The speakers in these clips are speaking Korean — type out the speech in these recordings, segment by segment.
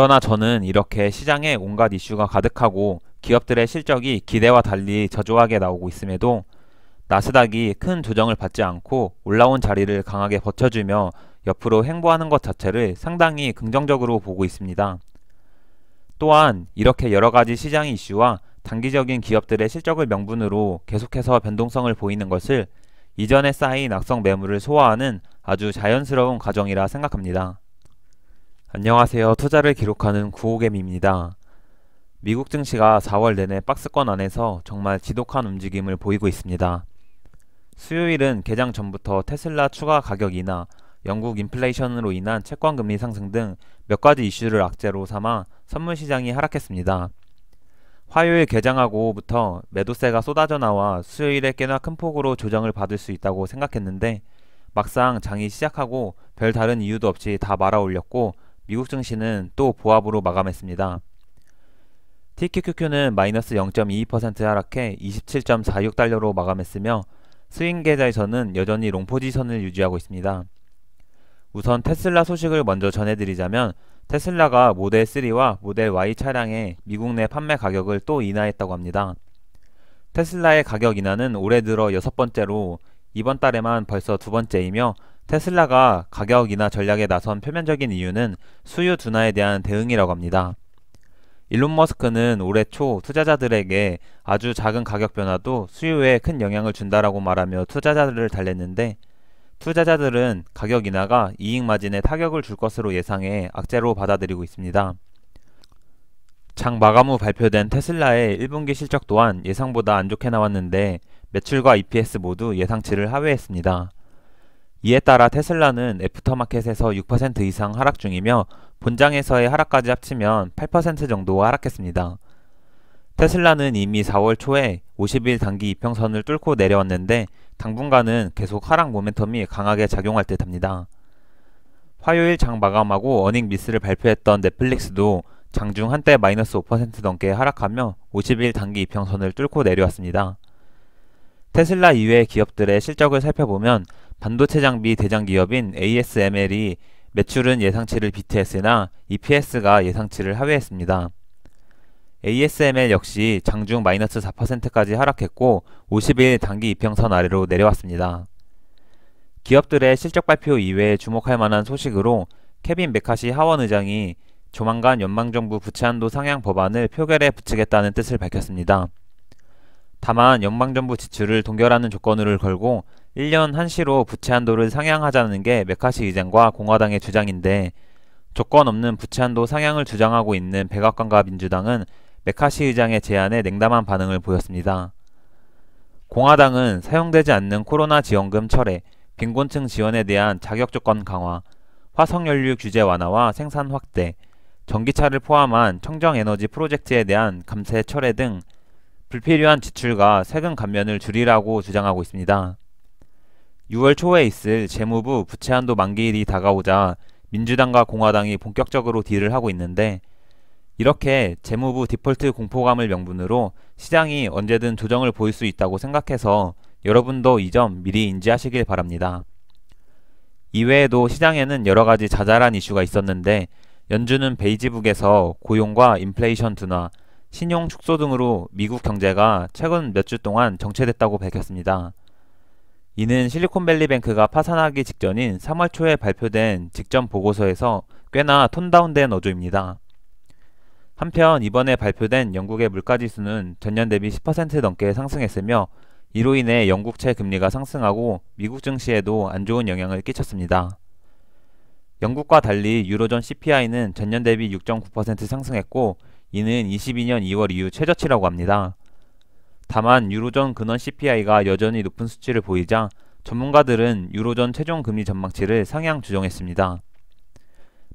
그러나 저는 이렇게 시장에 온갖 이슈가 가득하고 기업들의 실적이 기대와 달리 저조하게 나오고 있음에도 나스닥이 큰 조정을 받지 않고 올라온 자리를 강하게 버텨주며 옆으로 횡보하는 것 자체를 상당히 긍정적으로 보고 있습니다. 또한 이렇게 여러가지 시장 이슈와 단기적인 기업들의 실적을 명분으로 계속해서 변동성을 보이는 것을 이전에 쌓인 악성 매물을 소화하는 아주 자연스러운 과정이라 생각합니다. 안녕하세요. 투자를 기록하는 구호겜입니다. 미국 증시가 4월 내내 박스권 안에서 정말 지독한 움직임을 보이고 있습니다. 수요일은 개장 전부터 테슬라 추가 가격 인하, 영국 인플레이션으로 인한 채권금리 상승 등 몇 가지 이슈를 악재로 삼아 선물시장이 하락했습니다. 화요일 개장하고부터 매도세가 쏟아져 나와 수요일에 꽤나 큰 폭으로 조정을 받을 수 있다고 생각했는데 막상 장이 시작하고 별다른 이유도 없이 다 말아올렸고 미국 증시는 또 보합으로 마감했습니다. TQQQ는 마이너스 0.22% 하락해 27.46달러로 마감했으며 스윙 계좌에서는 여전히 롱 포지션을 유지하고 있습니다. 우선 테슬라 소식을 먼저 전해드리자면 테슬라가 모델 3와 모델 Y 차량의 미국 내 판매 가격을 또 인하했다고 합니다. 테슬라의 가격 인하는 올해 들어 6번째로 이번 달에만 벌써 2번째이며 테슬라가 가격 인하 전략에 나선 표면적인 이유는 수요 둔화에 대한 대응이라고 합니다. 일론 머스크는 올해 초 투자자들에게 아주 작은 가격 변화도 수요에 큰 영향을 준다라고 말하며 투자자들을 달랬는데 투자자들은 가격 인하가 이익 마진에 타격을 줄 것으로 예상해 악재로 받아들이고 있습니다. 장 마감 후 발표된 테슬라의 1분기 실적 또한 예상보다 안 좋게 나왔는데 매출과 EPS 모두 예상치를 하회했습니다. 이에 따라 테슬라는 애프터마켓에서 6% 이상 하락 중이며 본장에서의 하락까지 합치면 8% 정도 하락했습니다. 테슬라는 이미 4월 초에 50일 단기 이평선을 뚫고 내려왔는데 당분간은 계속 하락 모멘텀이 강하게 작용할 듯합니다. 화요일 장 마감하고 어닝 미스를 발표했던 넷플릭스도 장중 한때 마이너스 5% 넘게 하락하며 50일 단기 이평선을 뚫고 내려왔습니다. 테슬라 이외의 기업들의 실적을 살펴보면 반도체 장비 대장 기업인 ASML이 매출은 예상치를 비트했으나 EPS가 예상치를 하회했습니다. ASML 역시 장중 마이너스 4%까지 하락했고 50일 단기 이평선 아래로 내려왔습니다. 기업들의 실적 발표 이외에 주목할 만한 소식으로 케빈 메카시 하원 의장이 조만간 연방정부 부채한도 상향 법안을 표결에 붙이겠다는 뜻을 밝혔습니다. 다만 연방정부 지출을 동결하는 조건을 걸고 1년 한시로 부채한도를 상향하자는 게 메카시 의장과 공화당의 주장인데 조건 없는 부채한도 상향을 주장하고 있는 백악관과 민주당은 메카시 의장의 제안에 냉담한 반응을 보였습니다. 공화당은 사용되지 않는 코로나 지원금 철회, 빈곤층 지원에 대한 자격 조건 강화, 화석연료 규제 완화와 생산 확대, 전기차를 포함한 청정에너지 프로젝트에 대한 감세 철회 등 불필요한 지출과 세금 감면을 줄이라고 주장하고 있습니다. 6월 초에 있을 재무부 부채한도 만기일이 다가오자 민주당과 공화당이 본격적으로 딜을 하고 있는데 이렇게 재무부 디폴트 공포감을 명분으로 시장이 언제든 조정을 보일 수 있다고 생각해서 여러분도 이 점 미리 인지하시길 바랍니다. 이외에도 시장에는 여러가지 자잘한 이슈가 있었는데 연준은 베이지북에서 고용과 인플레이션 둔화, 신용 축소 등으로 미국 경제가 최근 몇 주 동안 정체됐다고 밝혔습니다. 이는 실리콘밸리뱅크가 파산하기 직전인 3월 초에 발표된 직전 보고서에서 꽤나 톤다운된 어조입니다. 한편 이번에 발표된 영국의 물가지수는 전년 대비 10% 넘게 상승했으며 이로 인해 영국채 금리가 상승하고 미국 증시에도 안 좋은 영향을 끼쳤습니다. 영국과 달리 유로존 CPI는 전년 대비 6.9% 상승했고 이는 22년 2월 이후 최저치라고 합니다. 다만 유로존 근원 CPI가 여전히 높은 수치를 보이자 전문가들은 유로존 최종 금리 전망치를 상향 조정했습니다.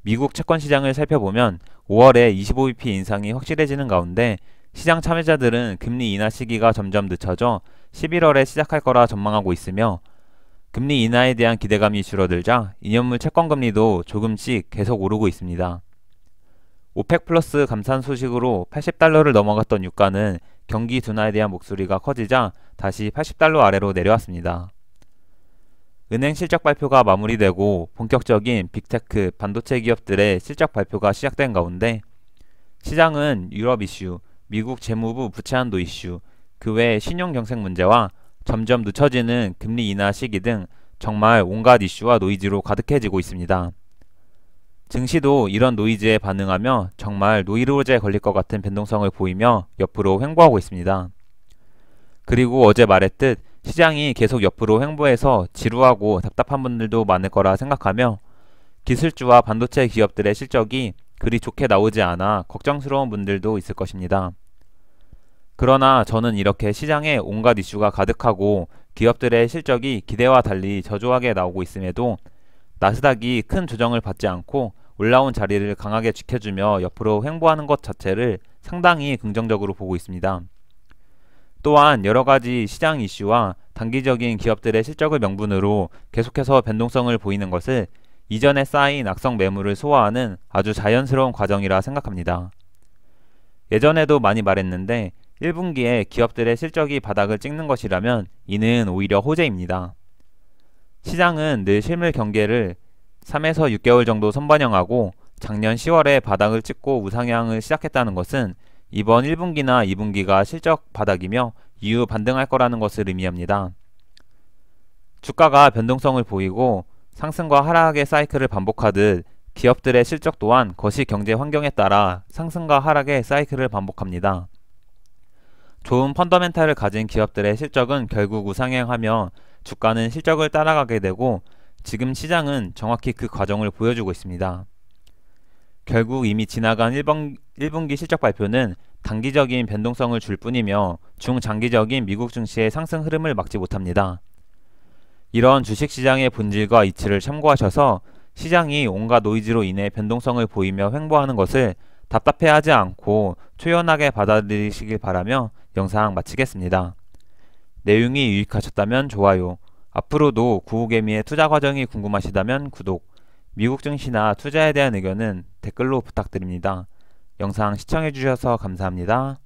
미국 채권 시장을 살펴보면 5월에 25bp 인상이 확실해지는 가운데 시장 참여자들은 금리 인하 시기가 점점 늦춰져 11월에 시작할 거라 전망하고 있으며 금리 인하에 대한 기대감이 줄어들자 2년물 채권금리도 조금씩 계속 오르고 있습니다. 오펙 플러스 감산 소식으로 80달러를 넘어갔던 유가는 경기 둔화에 대한 목소리가 커지자 다시 80달러 아래로 내려왔습니다. 은행 실적 발표가 마무리되고 본격적인 빅테크 반도체 기업들의 실적 발표가 시작된 가운데 시장은 유럽 이슈, 미국 재무부 부채 한도 이슈, 그 외 신용 경색 문제와 점점 늦춰지는 금리 인하 시기 등 정말 온갖 이슈와 노이즈로 가득해지고 있습니다. 증시도 이런 노이즈에 반응하며 정말 노이로제 걸릴 것 같은 변동성을 보이며 옆으로 횡보하고 있습니다. 그리고 어제 말했듯 시장이 계속 옆으로 횡보해서 지루하고 답답한 분들도 많을 거라 생각하며 기술주와 반도체 기업들의 실적이 그리 좋게 나오지 않아 걱정스러운 분들도 있을 것입니다. 그러나 저는 이렇게 시장에 온갖 이슈가 가득하고 기업들의 실적이 기대와 달리 저조하게 나오고 있음에도 나스닥이 큰 조정을 받지 않고 올라온 자리를 강하게 지켜주며 옆으로 횡보하는 것 자체를 상당히 긍정적으로 보고 있습니다. 또한 여러가지 시장 이슈와 단기적인 기업들의 실적을 명분으로 계속해서 변동성을 보이는 것을 이전에 쌓인 악성 매물을 소화하는 아주 자연스러운 과정이라 생각합니다. 예전에도 많이 말했는데 1분기에 기업들의 실적이 바닥을 찍는 것이라면 이는 오히려 호재입니다. 시장은 늘 실물 경계를 3에서 6개월 정도 선반영하고 작년 10월에 바닥을 찍고 우상향을 시작했다는 것은 이번 1분기나 2분기가 실적 바닥이며 이후 반등할 거라는 것을 의미합니다. 주가가 변동성을 보이고 상승과 하락의 사이클을 반복하듯 기업들의 실적 또한 거시 경제 환경에 따라 상승과 하락의 사이클을 반복합니다. 좋은 펀더멘탈을 가진 기업들의 실적은 결국 우상향하며 주가는 실적을 따라가게 되고 지금 시장은 정확히 그 과정을 보여주고 있습니다. 결국 이미 지나간 1분기 실적 발표는 단기적인 변동성을 줄 뿐이며 중장기적인 미국 증시의 상승 흐름을 막지 못합니다. 이런 주식시장의 본질과 이치를 참고하셔서 시장이 온갖 노이즈로 인해 변동성을 보이며 횡보하는 것을 답답해하지 않고 초연하게 받아들이시길 바라며 영상 마치겠습니다. 내용이 유익하셨다면 좋아요, 앞으로도 구호개미의 투자 과정이 궁금하시다면 구독, 미국 증시나 투자에 대한 의견은 댓글로 부탁드립니다. 영상 시청해주셔서 감사합니다.